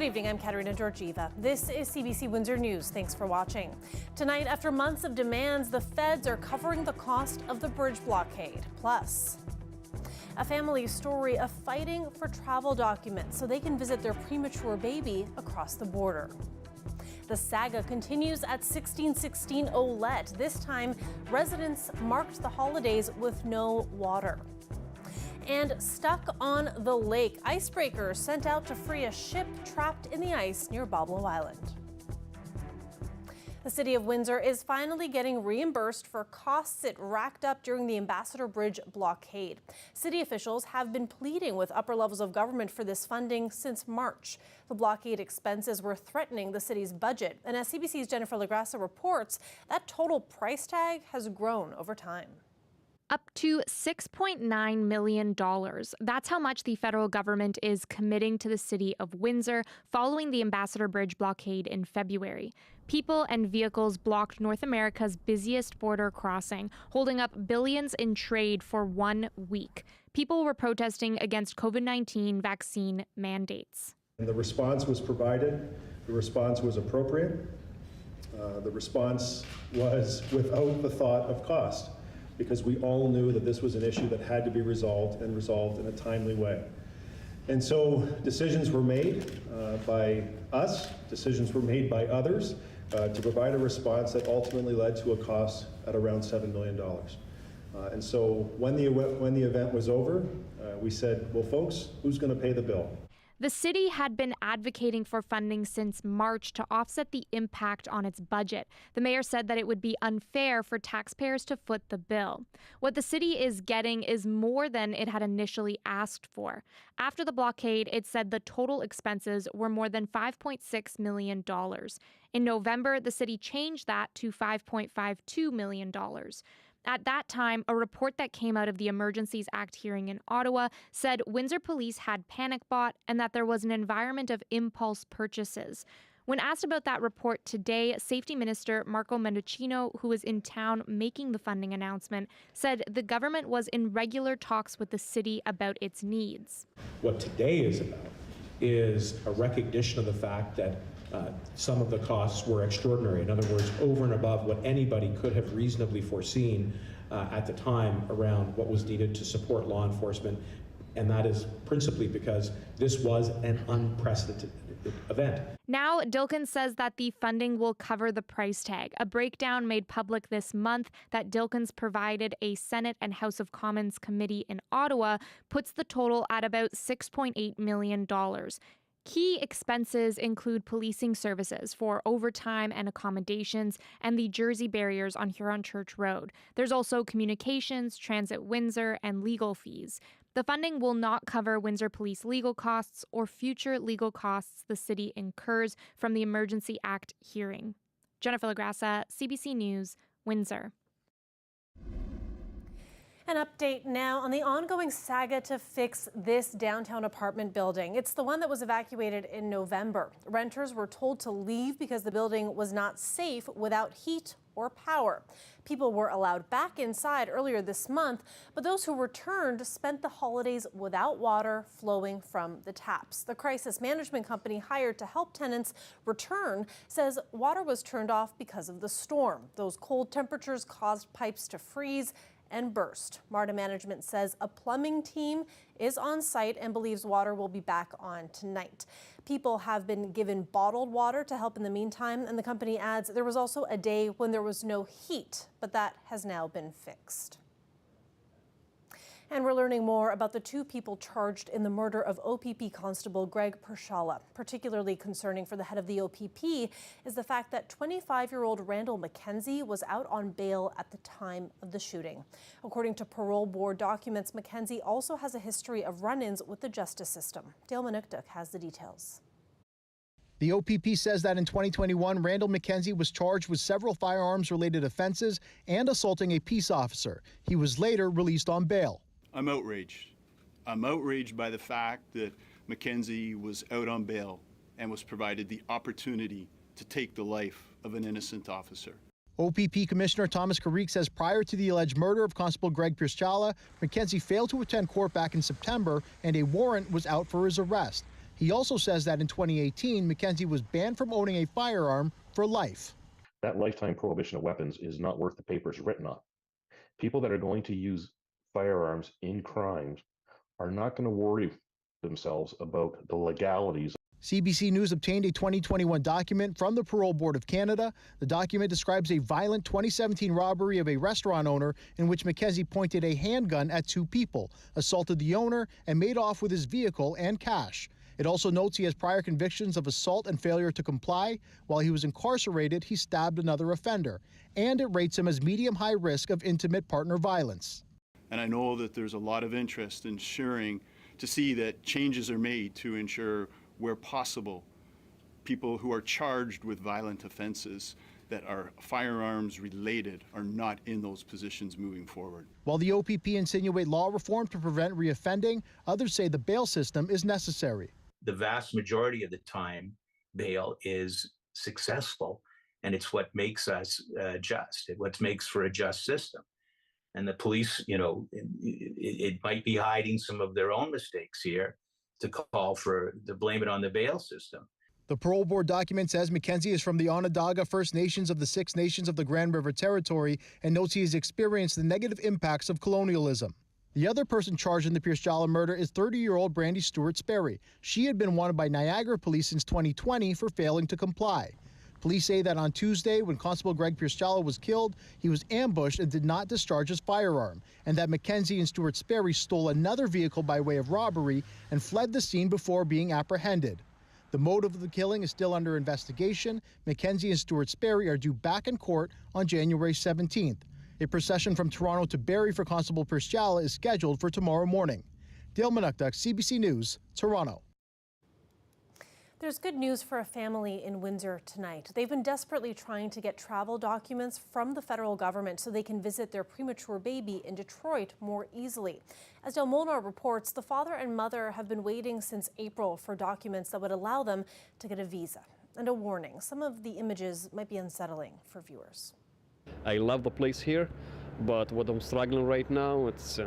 Good evening, I'm Katerina Georgieva. This is CBC Windsor News. Thanks for watching. Tonight, after months of demands, the feds are covering the cost of the bridge blockade. Plus, a family story of fighting for travel documents so they can visit their premature baby across the border. The saga continues at 1616 Olette. This time, residents marked the holidays with no water. And stuck on the lake, icebreakers sent out to free a ship trapped in the ice near Boblo Island. The city of Windsor is finally getting reimbursed for costs it racked up during the Ambassador Bridge blockade. City officials have been pleading with upper levels of government for this funding since March. The blockade expenses were threatening the city's budget, and as CBC's Jennifer LaGrassa reports, that total price tag has grown over time. Up to $6.9 million. That's how much the federal government is committing to the city of Windsor following the Ambassador Bridge blockade in February. People and vehicles blocked North America's busiest border crossing, holding up billions in trade for 1 week. People were protesting against COVID-19 vaccine mandates. And the response was provided. The response was appropriate. The response was without the thought of cost, because we all knew that this was an issue that had to be resolved and resolved in a timely way. And so decisions were made by us, decisions were made by others to provide a response that ultimately led to a cost at around $7 million. And so when the event was over, we said, well, folks, who's going to pay the bill? The city had been advocating for funding since March to offset the impact on its budget. The mayor said that it would be unfair for taxpayers to foot the bill. What the city is getting is more than it had initially asked for. After the blockade, it said the total expenses were more than $5.6 million. In November, the city changed that to $5.52 million. At that time, a report that came out of the Emergencies Act hearing in Ottawa said Windsor police had panic bought and that there was an environment of impulse purchases. When asked about that report today, Safety Minister Marco Mendocino, who was in town making the funding announcement, said the government was in regular talks with the city about its needs. What today is about is a recognition of the fact that some of the costs were extraordinary. In other words, over and above what anybody could have reasonably foreseen at the time around what was needed to support law enforcement. And that is principally because this was an unprecedented event. Now, Dilkens says that the funding will cover the price tag. A breakdown made public this month that Dilkens provided a Senate and House of Commons committee in Ottawa puts the total at about $6.8 million. Key expenses include policing services for overtime and accommodations and the Jersey barriers on Huron Church Road. There's also communications, Transit Windsor, and legal fees. The funding will not cover Windsor Police legal costs or future legal costs the city incurs from the Emergency Act hearing. Jennifer LaGrassa, CBC News, Windsor. An update now on the ongoing saga to fix this downtown apartment building. It's the one that was evacuated in November. Renters were told to leave because the building was not safe without heat or power. People were allowed back inside earlier this month, but those who returned spent the holidays without water flowing from the taps. The crisis management company hired to help tenants return says water was turned off because of the storm. Those cold temperatures caused pipes to freeze and burst. MARTA management says a plumbing team is on site and believes water will be back on tonight. People have been given bottled water to help in the meantime, and the company adds there was also a day when there was no heat, but that has now been fixed. And we're learning more about the two people charged in the murder of OPP Constable Greg Pershala. Particularly concerning for the head of the OPP is the fact that 25-year-old Randall McKenzie was out on bail at the time of the shooting. According to parole board documents, McKenzie also has a history of run-ins with the justice system. Dale Manukduk has the details. The OPP says that in 2021, Randall McKenzie was charged with several firearms-related offenses and assaulting a peace officer. He was later released on bail. I'm outraged. I'm outraged by the fact that McKenzie was out on bail and was provided the opportunity to take the life of an innocent officer. OPP Commissioner Thomas Carrique says prior to the alleged murder of Constable Greg Pershala, McKenzie failed to attend court back in September and a warrant was out for his arrest. He also says that in 2018, Mackenzie was banned from owning a firearm for life. That lifetime prohibition of weapons is not worth the paper it's written on. People that are going to use firearms in crimes are not going to worry themselves about the legalities. CBC News obtained a 2021 document from the Parole Board of Canada. The document describes a violent 2017 robbery of a restaurant owner in which Mackenzie pointed a handgun at two people, assaulted the owner, and made off with his vehicle and cash. It also notes he has prior convictions of assault and failure to comply. While he was incarcerated, he stabbed another offender, and it rates him as medium-high risk of intimate partner violence. And I know that there's a lot of interest in ensuring to see that changes are made to ensure, where possible, people who are charged with violent offenses that are firearms related are not in those positions moving forward. While the OPP insinuate law reform to prevent reoffending, others say the bail system is necessary. The vast majority of the time, bail is successful, and it's what makes us just. It's what makes for a just system. And the police, it might be hiding some of their own mistakes here to blame it on the bail system. The Parole Board document says Mackenzie is from the Onondaga First Nations of the Six Nations of the Grand River Territory and notes he has experienced the negative impacts of colonialism. The other person charged in the Pierce Jala murder is 30-year-old Brandy Stewart Sperry. She had been wanted by Niagara Police since 2020 for failing to comply. Police say that on Tuesday, when Constable Greg Pierce Jala was killed, he was ambushed and did not discharge his firearm, and that Mackenzie and Stewart Sperry stole another vehicle by way of robbery and fled the scene before being apprehended. The motive of the killing is still under investigation. Mackenzie and Stewart Sperry are due back in court on January 17th. A procession from Toronto to Barrie for Constable Pierce Jala is scheduled for tomorrow morning. Dale Manukduk, CBC News, Toronto. There's good news for a family in Windsor tonight. They've been desperately trying to get travel documents from the federal government so they can visit their premature baby in Detroit more easily. As Del Molnar reports, the father and mother have been waiting since April for documents that would allow them to get a visa. And a warning, some of the images might be unsettling for viewers. I love the place here, but what I'm struggling right now, it's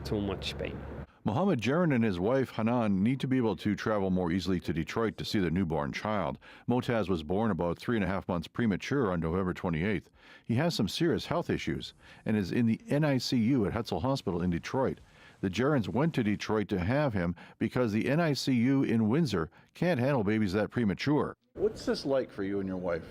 too much pain. Mohammed Jaron and his wife Hanan need to be able to travel more easily to Detroit to see their newborn child. Motaz was born about 3.5 months premature on November 28th. He has some serious health issues and is in the NICU at Hetzel Hospital in Detroit. The Jarons went to Detroit to have him because the NICU in Windsor can't handle babies that premature. What's this like for you and your wife?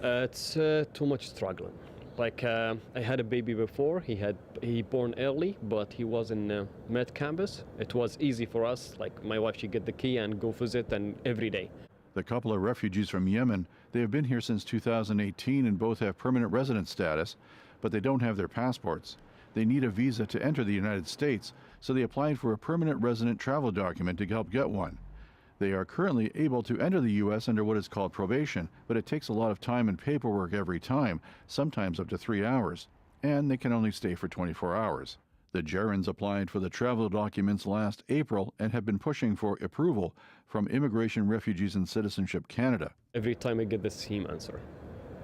It's too much struggling. Like I had a baby before. He born early, but he was in med campus. It was easy for us. Like my wife, she get the key and go visit, and every day. The couple are refugees from Yemen. They have been here since 2018 and both have permanent resident status, but they don't have their passports. They need a visa to enter the United States, so they applied for a permanent resident travel document to help get one. They are currently able to enter the U.S. under what is called probation, but it takes a lot of time and paperwork every time, sometimes up to 3 hours, and they can only stay for 24 hours. The Jarons applied for the travel documents last April and have been pushing for approval from Immigration, Refugees and Citizenship Canada. Every time I get the same answer.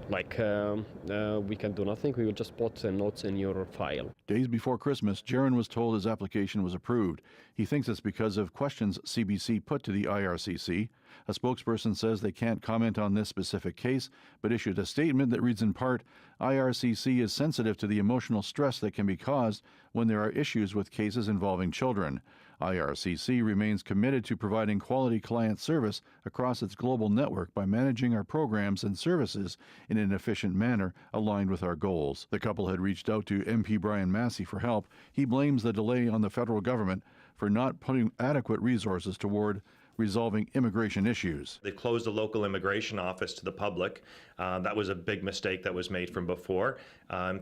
Like, we can do nothing, we will just put notes in your file. Days before Christmas, Jaron was told his application was approved. He thinks it's because of questions CBC put to the IRCC. A spokesperson says they can't comment on this specific case, but issued a statement that reads in part, IRCC is sensitive to the emotional stress that can be caused when there are issues with cases involving children. IRCC remains committed to providing quality client service across its global network by managing our programs and services in an efficient manner aligned with our goals. The couple had reached out to MP Brian Massey for help. He blames the delay on the federal government for not putting adequate resources toward resolving immigration issues. They closed the local immigration office to the public. That was a big mistake that was made from before.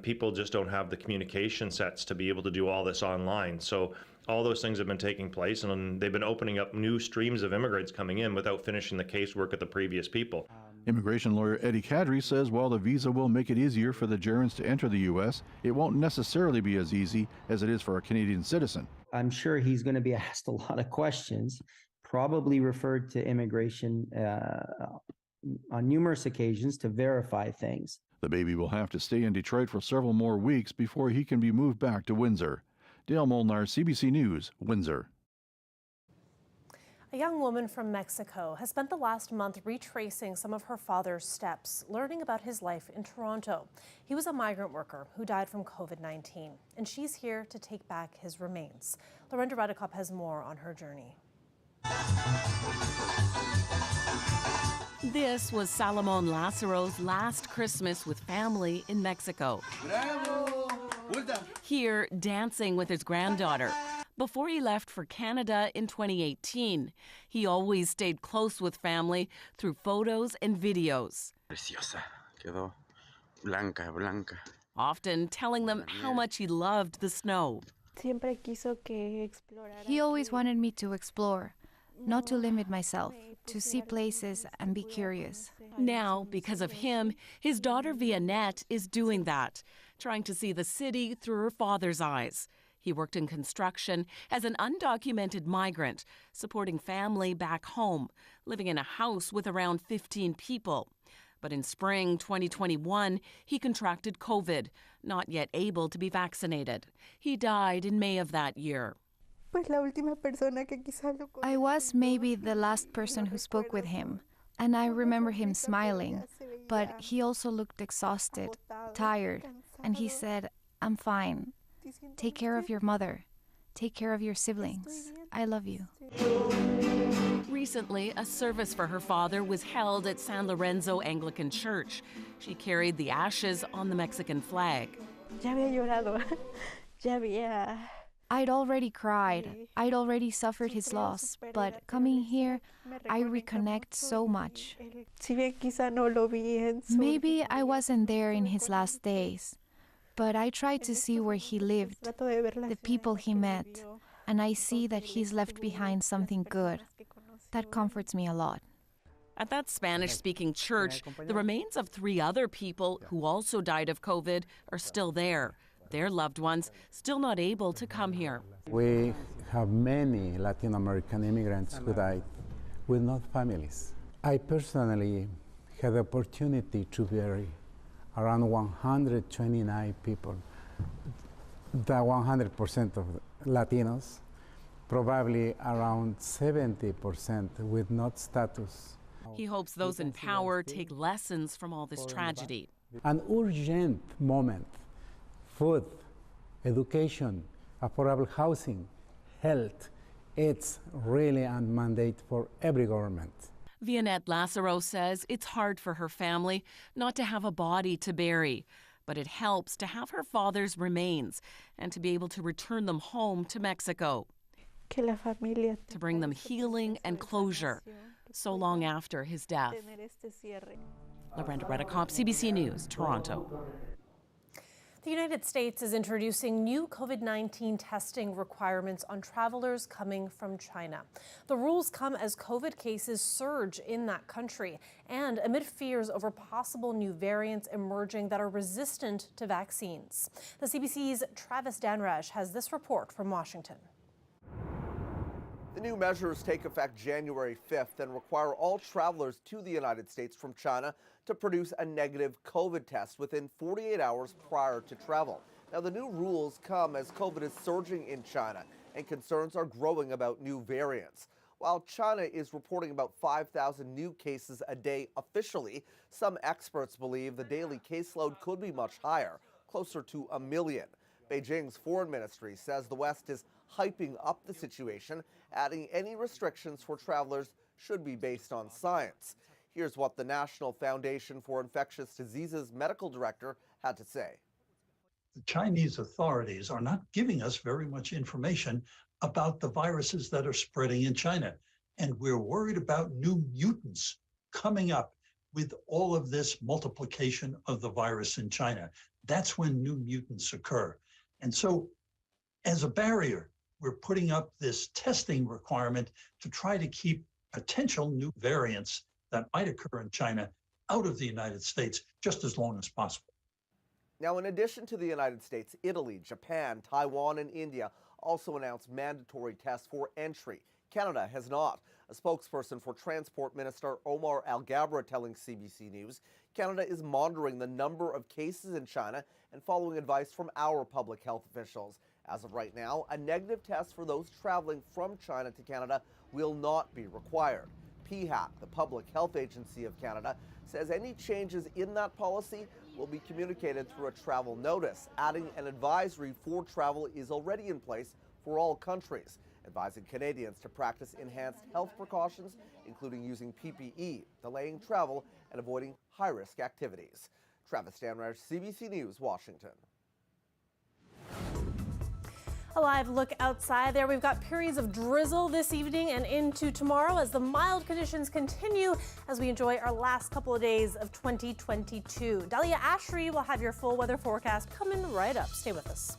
People just don't have the communication sets to be able to do all this online. So all those things have been taking place, and they've been opening up new streams of immigrants coming in without finishing the casework of the previous people. Immigration lawyer Eddie Kadri says while the visa will make it easier for the Jarons to enter the U.S., it won't necessarily be as easy as it is for a Canadian citizen. I'm sure he's going to be asked a lot of questions, probably referred to immigration on numerous occasions to verify things. The baby will have to stay in Detroit for several more weeks before he can be moved back to Windsor. Dale Molnar, CBC News, Windsor. A young woman from Mexico has spent the last month retracing some of her father's steps, learning about his life in Toronto. He was a migrant worker who died from COVID-19, and she's here to take back his remains. Lorenda Redekop has more on her journey. This was Salomon Lazaro's last Christmas with family in Mexico. Here, dancing with his granddaughter. Before he left for Canada in 2018, he always stayed close with family through photos and videos. Preciosa. Quedó blanca, blanca. Often telling them how much he loved the snow. He always wanted me to explore, not to limit myself, to see places and be curious. Now, because of him, his daughter Vianette is doing that, trying to see the city through her father's eyes. He worked in construction as an undocumented migrant, supporting family back home, living in a house with around 15 people. But in spring 2021, he contracted COVID, not yet able to be vaccinated. He died in May of that year. I was maybe the last person who spoke with him, and I remember him smiling, but he also looked exhausted, tired, and he said, "I'm fine. Take care of your mother. Take care of your siblings. I love you." Recently, a service for her father was held at San Lorenzo Anglican Church. She carried the ashes on the Mexican flag. I'd already cried. I'd already suffered his loss, but coming here, I reconnect so much. Maybe I wasn't there in his last days, but I try to see where he lived, the people he met, and I see that he's left behind something good. That comforts me a lot. At that Spanish-speaking church, the remains of 3 other people who also died of COVID are still there. Their loved ones still not able to come here. We have many Latin American immigrants who died with no families. I personally had the opportunity to bury around 129 people, the 100% of Latinos, probably around 70% with no status. He hopes those in power take lessons from all this tragedy. An urgent moment: food, education, affordable housing, health. It's really a mandate for every government. Vianette Lazaro says it's hard for her family not to have a body to bury, but it helps to have her father's remains and to be able to return them home to Mexico, to bring them healing and closure so long after his death. Lorenda Redekop, CBC News, Toronto. The United States is introducing new COVID-19 testing requirements on travelers coming from China. The rules come as COVID cases surge in that country and amid fears over possible new variants emerging that are resistant to vaccines. The CBC's Travis Danraj has this report from Washington. The new measures take effect January 5th and require all travelers to the United States from China to produce a negative COVID test within 48 hours prior to travel. Now, the new rules come as COVID is surging in China and concerns are growing about new variants. While China is reporting about 5,000 new cases a day officially, some experts believe the daily caseload could be much higher, closer to 1 million. Beijing's foreign ministry says the West is hyping up the situation, adding any restrictions for travelers should be based on science. Here's what the National Foundation for Infectious Diseases medical director had to say. The Chinese authorities are not giving us very much information about the viruses that are spreading in China. And we're worried about new mutants coming up with all of this multiplication of the virus in China. That's when new mutants occur. And so, as a barrier, we're putting up this testing requirement to try to keep potential new variants that might occur in China out of the United States just as long as possible. Now, in addition to the United States, Italy, Japan, Taiwan, and India also announced mandatory tests for entry. Canada has not. A spokesperson for Transport Minister Omar Al-Gabra telling CBC News, Canada is monitoring the number of cases in China and following advice from our public health officials. As of right now, a negative test for those traveling from China to Canada will not be required. PHAC, the Public Health Agency of Canada, says any changes in that policy will be communicated through a travel notice, adding an advisory for travel is already in place for all countries, advising Canadians to practice enhanced health precautions, including using PPE, delaying travel, and avoiding high-risk activities. Travis Stanraj, CBC News, Washington. A live look outside there. We've got periods of drizzle this evening and into tomorrow as the mild conditions continue as we enjoy our last couple of days of 2022. Dahlia Ashry will have your full weather forecast coming right up. Stay with us.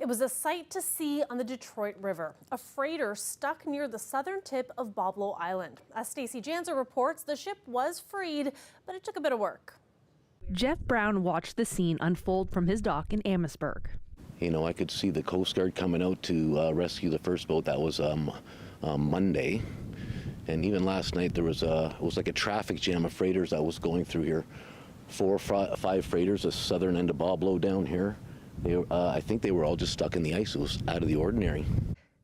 It was a sight to see on the Detroit River. A freighter stuck near the southern tip of Boblo Island. As Stacey Janser reports, the ship was freed, but it took a bit of work. Jeff Brown watched the scene unfold from his dock in Amherstburg. You know, I could see the Coast Guard coming out to rescue the first boat. That was Monday. And even last night, it was like a traffic jam of freighters that was going through here. 4 or 5 freighters, the southern end of Boblo down here. I think they were all just stuck in the ice. It was out of the ordinary.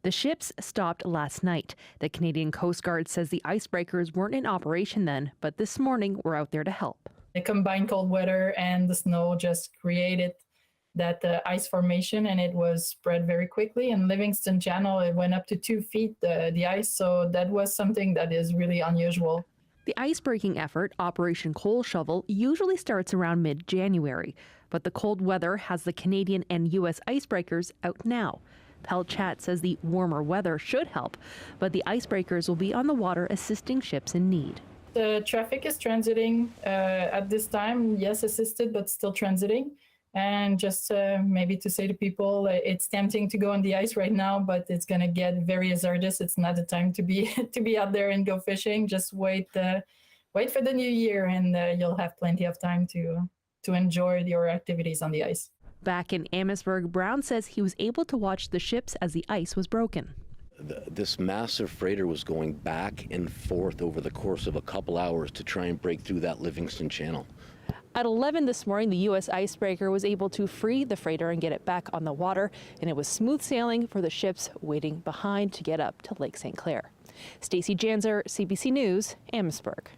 The ships stopped last night. The Canadian Coast Guard says the icebreakers weren't in operation then, but this morning we're out there to help. The combined cold weather and the snow just created that ice formation, and it was spread very quickly. In Livingston Channel, it went up to 2 feet, the ice, so that was something that is really unusual. The ice-breaking effort, Operation Coal Shovel, usually starts around mid-January, but the cold weather has the Canadian and U.S. icebreakers out now. Pelchat says the warmer weather should help, but the icebreakers will be on the water assisting ships in need. The traffic is transiting at this time, yes, assisted, but still transiting. And just maybe to say to people, it's tempting to go on the ice right now, but it's going to get very hazardous. It's not the time to be out there and go fishing. Just wait for the new year, and you'll have plenty of time to enjoy your activities on the ice. Back in Amherstburg, Brown says he was able to watch the ships as the ice was broken. This massive freighter was going back and forth over the course of a couple hours to try and break through that Livingston Channel. At 11 this morning, the U.S. icebreaker was able to free the freighter and get it back on the water, and it was smooth sailing for the ships waiting behind to get up to Lake St. Clair. Stacey Janzer, CBC News, Amherstburg.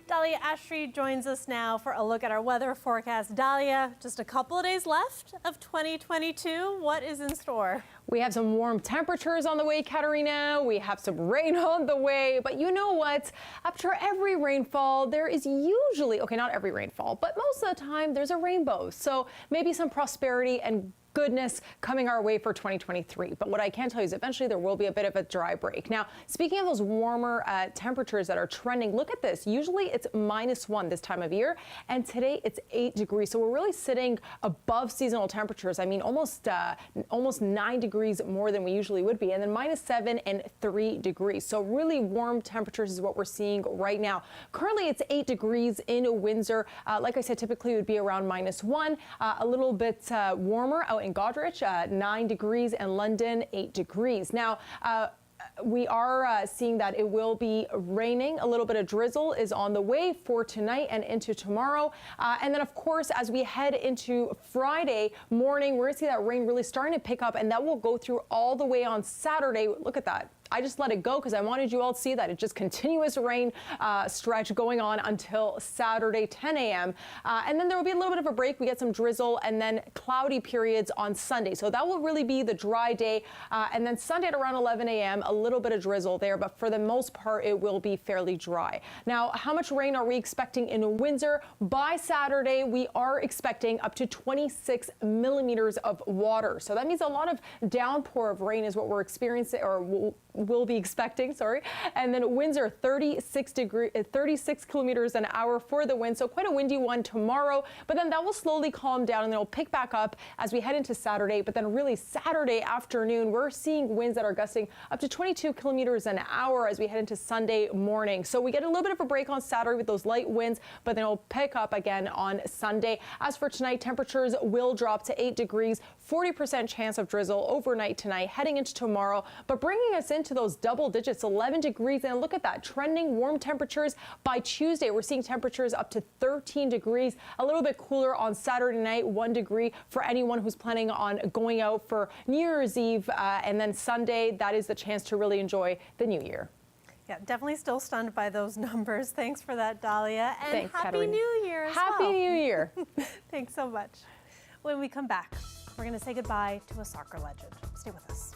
Dahlia Ashtree joins us now for a look at our weather forecast. Dahlia, just a couple of days left of 2022. What is in store? We have some warm temperatures on the way, Katerina. We have some rain on the way. But you know what? After every rainfall, there is usually, okay, not every rainfall, but most of the time there's a rainbow. So maybe some prosperity and goodness coming our way for 2023. But what I can tell you is eventually there will be a bit of a dry break. Now, speaking of those warmer temperatures that are trending, look at this. Usually it's -1 this time of year, and today it's 8 degrees. So we're really sitting above seasonal temperatures. I mean, almost 9 degrees more than we usually would be, and then -7 and 3 degrees. So really warm temperatures is what we're seeing right now. Currently it's 8 degrees in Windsor. Like I said, typically it would be around -1, a little bit warmer out in Goderich, 9 degrees, and London, 8 degrees. Now, we are seeing that it will be raining. A little bit of drizzle is on the way for tonight and into tomorrow. And then, of course, as we head into Friday morning, we're going to see that rain really starting to pick up, and that will go through all the way on Saturday. Look at that. I just let it go because I wanted you all to see that it's just continuous rain stretch going on until Saturday 10 a.m. And then there will be a little bit of a break. We get some drizzle and then cloudy periods on Sunday. So that will really be the dry day. And then Sunday at around 11 a.m., a little bit of drizzle there, but for the most part, it will be fairly dry. Now, how much rain are we expecting in Windsor? By Saturday, we are expecting up to 26 millimeters of water. So that means a lot of downpour of rain is what we're experiencing, or will be expecting, sorry. And then Windsor, 36 kilometers an hour for the wind. So quite a windy one tomorrow, but then that will slowly calm down and it'll pick back up as we head into Saturday. But then really Saturday afternoon, we're seeing winds that are gusting up to 22 kilometers an hour as we head into Sunday morning. So we get a little bit of a break on Saturday with those light winds, but then it'll pick up again on Sunday. As for tonight, temperatures will drop to 8 degrees, 40% chance of drizzle overnight tonight, heading into tomorrow, but bringing us into those double digits, 11 degrees. And look at that, trending warm temperatures by Tuesday. We're seeing temperatures up to 13 degrees, a little bit cooler on Saturday night, 1 degree for anyone who's planning on going out for New Year's Eve. And then Sunday, that is the chance to really enjoy the new year. Yeah, definitely still stunned by those numbers. Thanks for that, Dahlia. And Thanks, Happy Katerina. New Year as Happy well. New Year. Thanks so much. When we come back, we're going to say goodbye to a soccer legend. Stay with us.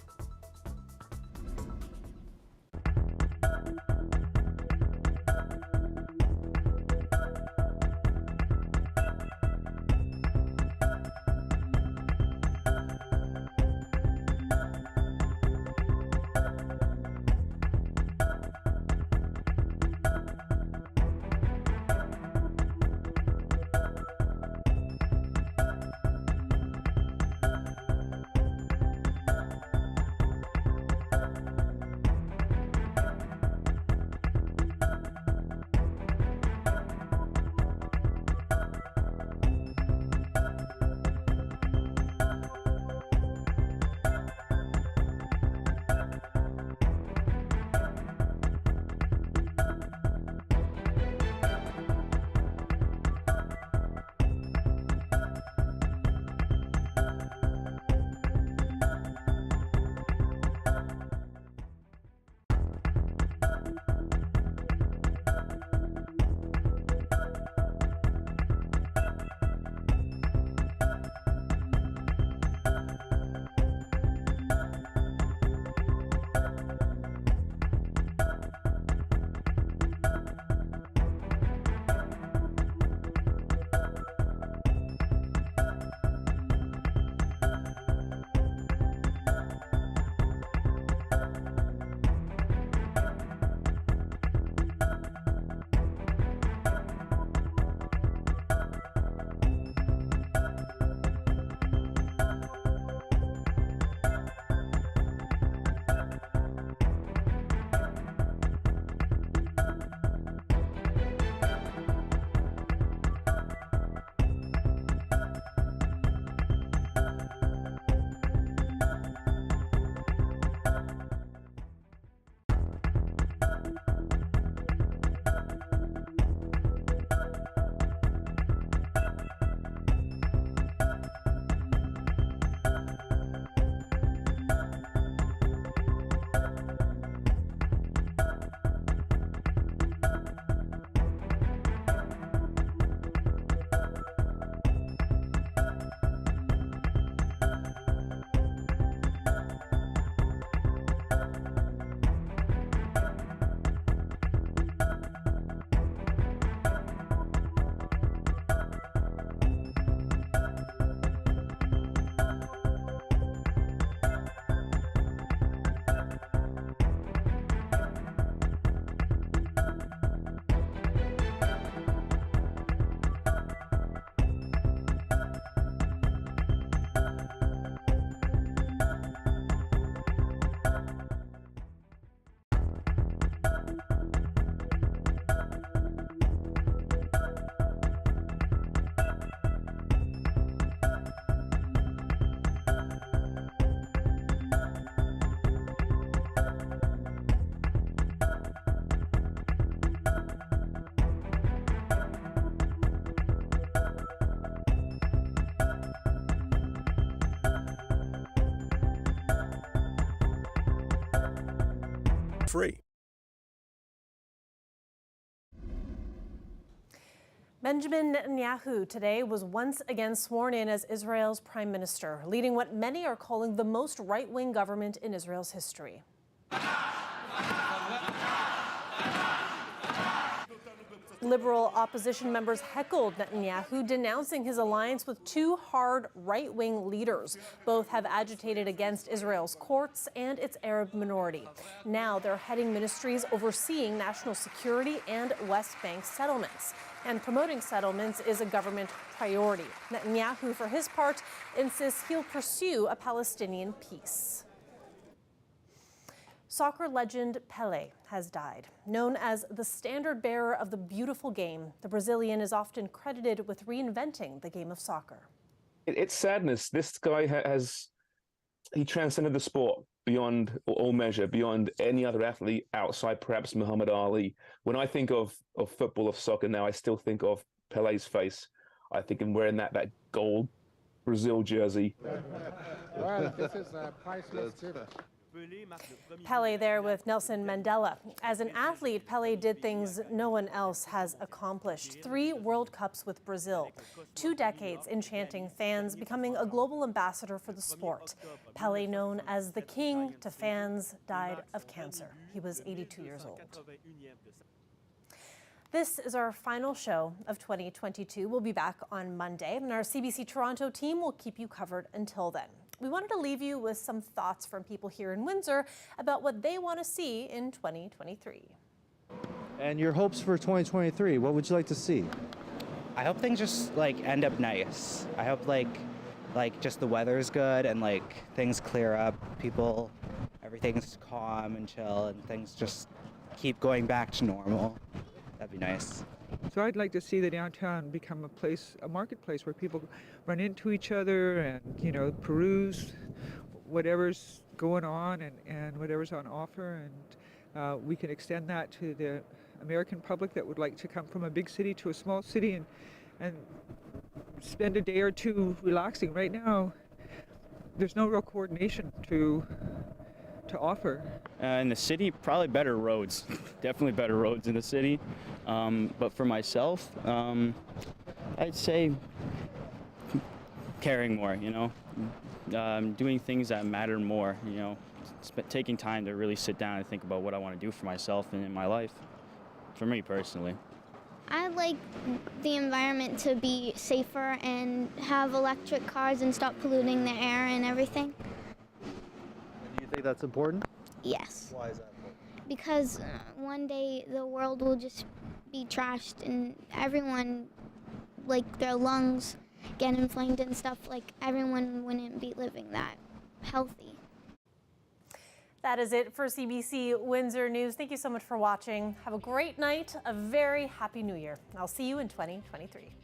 free. Benjamin Netanyahu today was once again sworn in as Israel's prime minister, leading what many are calling the most right-wing government in Israel's history. Liberal opposition members heckled Netanyahu, denouncing his alliance with two hard right-wing leaders. Both have agitated against Israel's courts and its Arab minority. Now they're heading ministries overseeing national security and West Bank settlements. And promoting settlements is a government priority. Netanyahu, for his part, insists he'll pursue a Palestinian peace. Soccer legend Pelé has died. Known as the standard bearer of the beautiful game, the Brazilian is often credited with reinventing the game of soccer. It's sadness. This guy he transcended the sport beyond all measure, beyond any other athlete outside perhaps Muhammad Ali. When I think of football, of soccer now, I still think of Pelé's face. I think him wearing that gold Brazil jersey. Well, this is a priceless gift. Pelé there with Nelson Mandela. As an athlete, Pelé did things no one else has accomplished. 3 World Cups with Brazil, 2 decades enchanting fans, becoming a global ambassador for the sport. Pelé, known as the king to fans, died of cancer. He was 82 years old. This is our final show of 2022. We'll be back on Monday, and our CBC Toronto team will keep you covered until then. We wanted to leave you with some thoughts from people here in Windsor about what they want to see in 2023. And your hopes for 2023, what would you like to see? I hope things just end up nice. I hope just the weather's good and things clear up, everything's calm and chill and things just keep going back to normal. That'd be nice. So I'd like to see the downtown become a marketplace where people run into each other and, peruse whatever's going on and whatever's on offer. And we can extend that to the American public that would like to come from a big city to a small city and spend a day or two relaxing. Right now, there's no real coordination to offer. In the city, probably better roads. Definitely better roads in the city. But for myself, I'd say caring more, doing things that matter more, taking time to really sit down and think about what I want to do for myself and in my life, for me personally. I'd like the environment to be safer and have electric cars and stop polluting the air and everything. Do you think that's important? Yes. Why is that important? Because one day the world will just be trashed and everyone, their lungs get inflamed and stuff, everyone wouldn't be living that healthy. That is it for CBC Windsor News. Thank you so much for watching. Have a great night, a very happy new year. I'll see you in 2023.